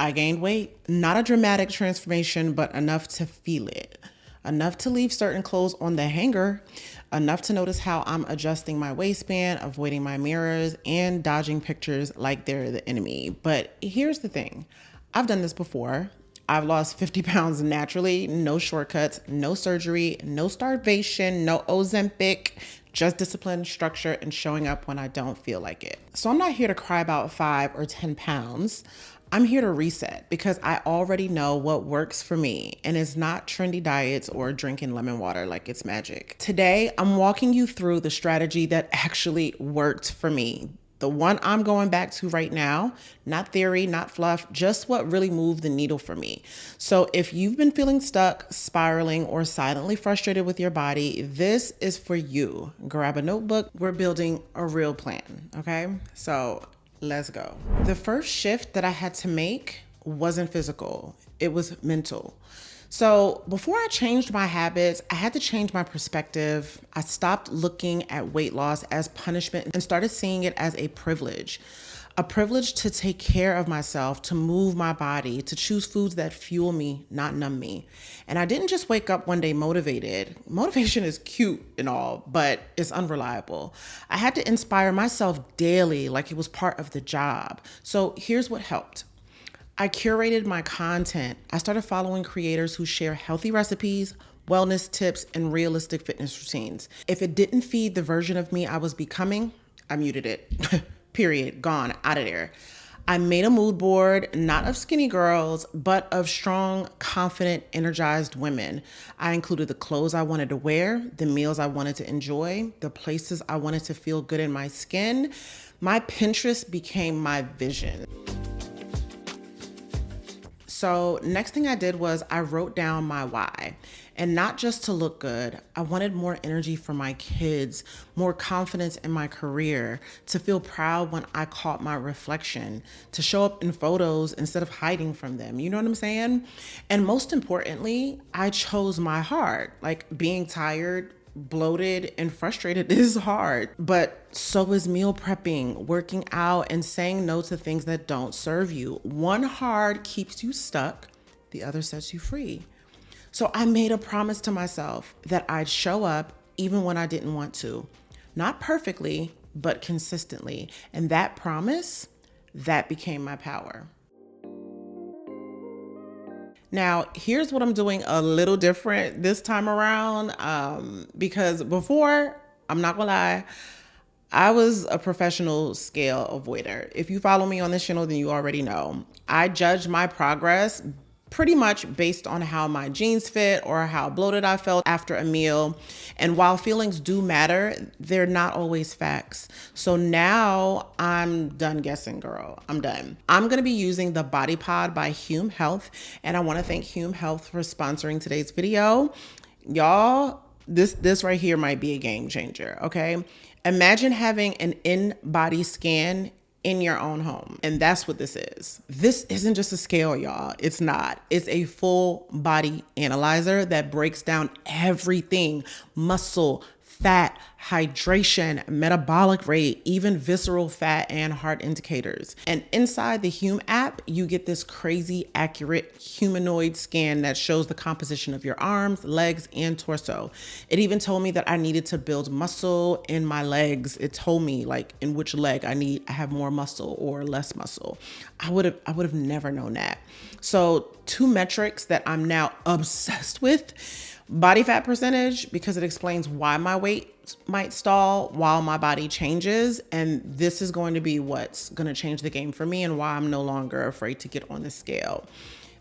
I gained weight. Not a dramatic transformation, but enough to feel it. Enough to leave certain clothes on the hanger. Enough to notice how I'm adjusting my waistband, avoiding my mirrors, and dodging pictures like they're the enemy. But here's the thing. I've done this before. I've lost 50 pounds naturally, no shortcuts, no surgery, no starvation, no Ozempic, just discipline, structure, and showing up when I don't feel like it. So I'm not here to cry about 5 or 10 pounds. I'm here to reset because I already know what works for me, and it's not trendy diets or drinking lemon water like it's magic. Today, I'm walking you through the strategy that actually worked for me. The one I'm going back to right now, not theory, not fluff, just what really moved the needle for me. So if you've been feeling stuck, spiraling, or silently frustrated with your body, this is for you. Grab a notebook. We're building a real plan, okay? So let's go. The first shift that I had to make wasn't physical. It was mental. So before I changed my habits, I had to change my perspective. I stopped looking at weight loss as punishment and started seeing it as a privilege to take care of myself, to move my body, to choose foods that fuel me, not numb me. And I didn't just wake up one day motivated. Motivation is cute and all, but it's unreliable. I had to inspire myself daily like it was part of the job. So here's what helped. I curated my content. I started following creators who share healthy recipes, wellness tips, and realistic fitness routines. If it didn't feed the version of me I was becoming, I muted it. Period. Gone. Out of there. I made a mood board, not of skinny girls, but of strong, confident, energized women. I included the clothes I wanted to wear, the meals I wanted to enjoy, the places I wanted to feel good in my skin. My Pinterest became my vision. So next thing I did was I wrote down my why, and not just to look good. I wanted more energy for my kids, more confidence in my career, to feel proud when I caught my reflection, to show up in photos instead of hiding from them. You know what I'm saying? And most importantly, I chose my heart. Like, being tired, bloated, and frustrated is hard, but so is meal prepping, working out, and saying no to things that don't serve you. One hard keeps you stuck, the other sets you free. So I made a promise to myself that I'd show up even when I didn't want to. Not perfectly, but consistently. And that promise, that became my power. Now, here's what I'm doing a little different this time around, because before, I'm not gonna lie, I was a professional scale avoider. If you follow me on this channel, then you already know. I judge my progress pretty much based on how my jeans fit or how bloated I felt after a meal. And while feelings do matter, they're not always facts. So now I'm done guessing, girl. I'm done. I'm gonna be using the Body Pod by Hume Health. And I wanna thank Hume Health for sponsoring today's video. Y'all, this right here might be a game changer, okay? Imagine having an in-body scan in your own home. And that's what this is. This isn't just a scale, y'all. It's not. It's a full body analyzer that breaks down everything: muscle, fat, hydration, metabolic rate, even visceral fat and heart indicators. And inside the Hume app, you get this crazy accurate humanoid scan that shows the composition of your arms, legs, and torso. It even told me that I needed to build muscle in my legs. It told me like in which leg I have more muscle or less muscle. I would have never known that. So 2 metrics that I'm now obsessed with: body fat percentage, because it explains why my weight might stall while my body changes. And this is going to be what's going to change the game for me and why I'm no longer afraid to get on the scale.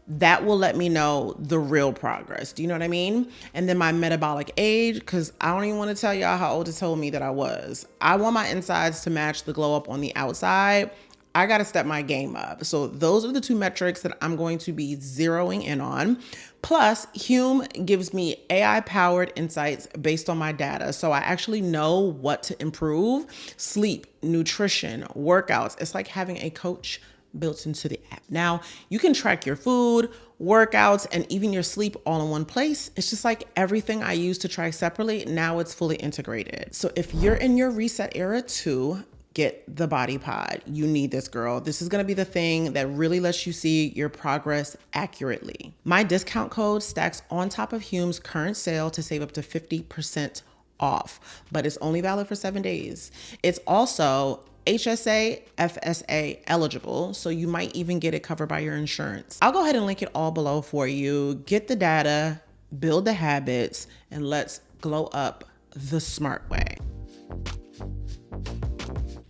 That will let me know the real progress. Do you know what I mean? And then my metabolic age, because I don't even want to tell y'all how old it told me that I was. I want my insides to match the glow up on the outside. I got to step my game up. So those are the 2 metrics that I'm going to be zeroing in on. Plus, Hume gives me AI-powered insights based on my data. So I actually know what to improve: sleep, nutrition, workouts. It's like having a coach built into the app. Now, you can track your food, workouts, and even your sleep all in one place. It's just like everything I used to track separately, now it's fully integrated. So if you're in your reset era too, get the body pod. You need this, girl. This is gonna be the thing that really lets you see your progress accurately. My discount code stacks on top of Hume's current sale to save up to 50% off, but it's only valid for 7 days. It's also HSA, FSA eligible, so you might even get it covered by your insurance. I'll go ahead and link it all below for you. Get the data, build the habits, and let's glow up the smart way.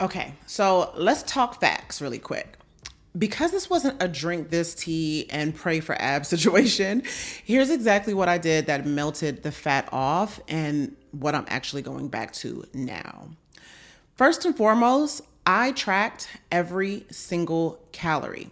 Okay, so let's talk facts really quick. Because this wasn't a drink this tea and pray for abs situation, here's exactly what I did that melted the fat off and what I'm actually going back to now. First and foremost, I tracked every single calorie.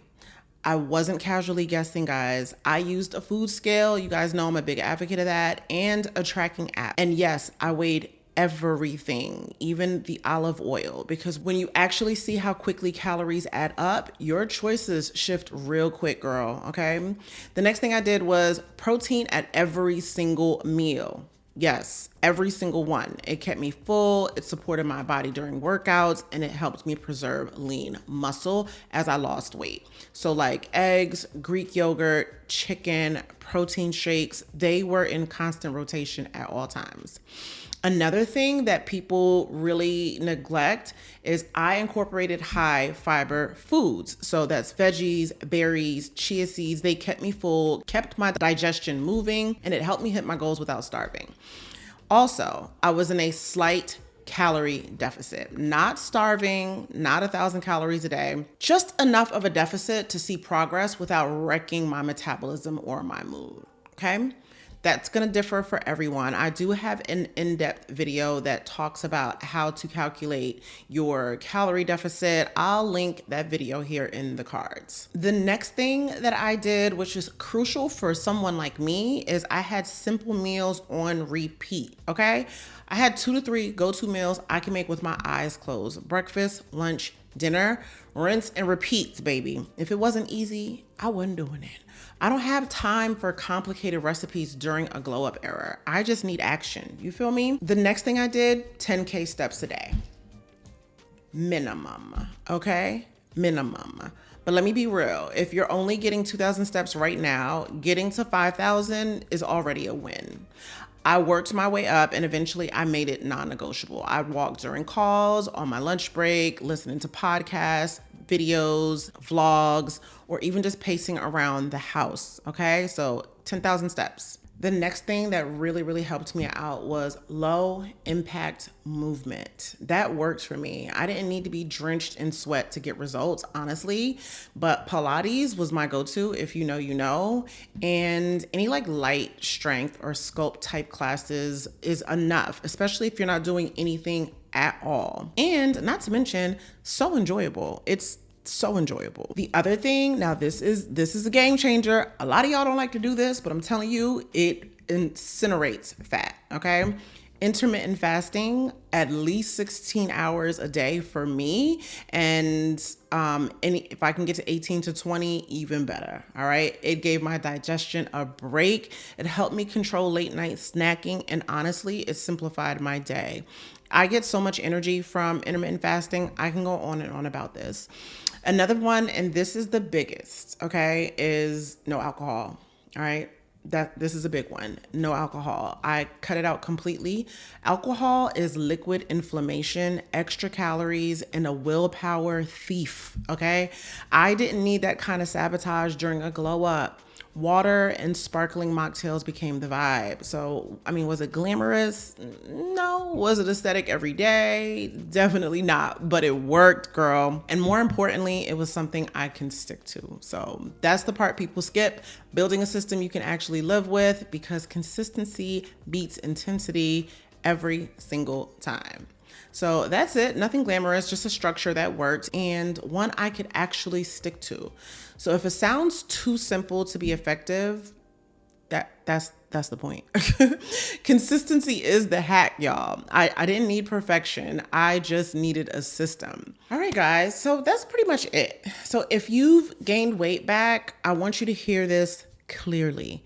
I wasn't casually guessing, guys. I used a food scale. You guys know I'm a big advocate of that, and a tracking app. And yes, I weighed everything, even the olive oil, because when you actually see how quickly calories add up, your choices shift real quick, girl, okay? The next thing I did was protein at every single meal. Yes, every single one. It kept me full, it supported my body during workouts, and it helped me preserve lean muscle as I lost weight. So like eggs, Greek yogurt, chicken, protein shakes, they were in constant rotation at all times. Another thing that people really neglect is I incorporated high fiber foods. So that's veggies, berries, chia seeds. They kept me full, kept my digestion moving, and it helped me hit my goals without starving. Also, I was in a slight calorie deficit, not starving, not 1,000 calories a day, just enough of a deficit to see progress without wrecking my metabolism or my mood, okay? That's gonna differ for everyone. I do have an in-depth video that talks about how to calculate your calorie deficit. I'll link that video here in the cards. The next thing that I did, which is crucial for someone like me, is I had simple meals on repeat, okay? I had 2 to 3 go-to meals I can make with my eyes closed. Breakfast, lunch, dinner, rinse and repeats, baby. If it wasn't easy, I wasn't doing it. I don't have time for complicated recipes during a glow up era. I just need action. You feel me? The next thing I did, 10K steps a day. Minimum, okay? Minimum. But let me be real. If you're only getting 2,000 steps right now, getting to 5,000 is already a win. I worked my way up and eventually I made it non-negotiable. I walked during calls, on my lunch break, listening to podcasts, videos, vlogs, or even just pacing around the house, okay? So 10,000 steps. The next thing that really helped me out was low impact movement. That works for me. I didn't need to be drenched in sweat to get results, honestly, but Pilates was my go-to, if you know, you know, and any like light strength or sculpt type classes is enough, especially if you're not doing anything at all. And not to mention, so enjoyable. It's so enjoyable. The other thing, now this is a game changer. A lot of y'all don't like to do this, but I'm telling you, it incinerates fat, okay? Intermittent fasting, at least 16 hours a day for me. And if I can get to 18 to 20, even better, all right? It gave my digestion a break. It helped me control late night snacking. And honestly, it simplified my day. I get so much energy from intermittent fasting. I can go on and on about this. Another one, and this is the biggest, okay, is no alcohol, all right? This is a big one. No alcohol. I cut it out completely. Alcohol is liquid inflammation, extra calories, and a willpower thief, okay? I didn't need that kind of sabotage during a glow up. Water and sparkling mocktails became the vibe. So, I mean, was it glamorous? No. Was it aesthetic every day? Definitely not, but it worked, girl. And more importantly, it was something I can stick to. So that's the part people skip. Building a system you can actually live with, because consistency beats intensity every single time. So that's it. Nothing glamorous, just a structure that worked and one I could actually stick to. So if it sounds too simple to be effective, that's the point. Consistency is the hack, y'all. I didn't need perfection. I just needed a system. All right, guys. So that's pretty much it. So if you've gained weight back, I want you to hear this clearly.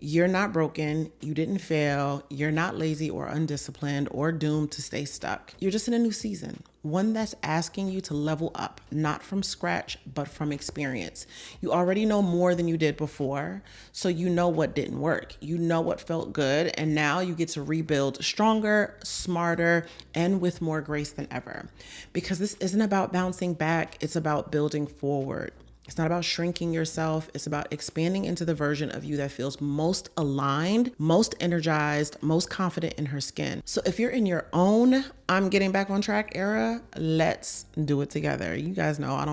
You're not broken. You didn't fail. You're not lazy or undisciplined or doomed to stay stuck. You're just in a new season, one that's asking you to level up, not from scratch, but from experience. You already know more than you did before, so you know what didn't work. You know what felt good, and now you get to rebuild stronger, smarter, and with more grace than ever. Because this isn't about bouncing back, it's about building forward. It's not about shrinking yourself. It's about expanding into the version of you that feels most aligned, most energized, most confident in her skin. So if you're in your own I'm getting back on track era, let's do it together. You guys know y'all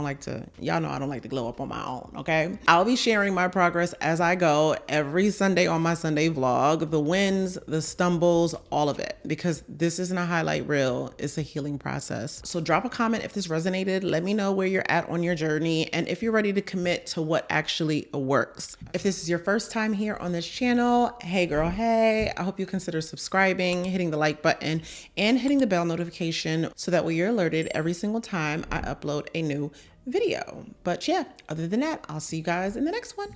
know I don't like to glow up on my own, okay? I'll be sharing my progress as I go every Sunday on my Sunday vlog, the wins, the stumbles, all of it, because this isn't a highlight reel, it's a healing process. So drop a comment if this resonated. Let me know where you're at on your journey and if you're ready to commit to what actually works. If this is your first time here on this channel, hey girl, hey, I hope you consider subscribing, hitting the like button, and hitting the bell notification so that way you're alerted every single time I upload a new video. But yeah, other than that, I'll see you guys in the next one.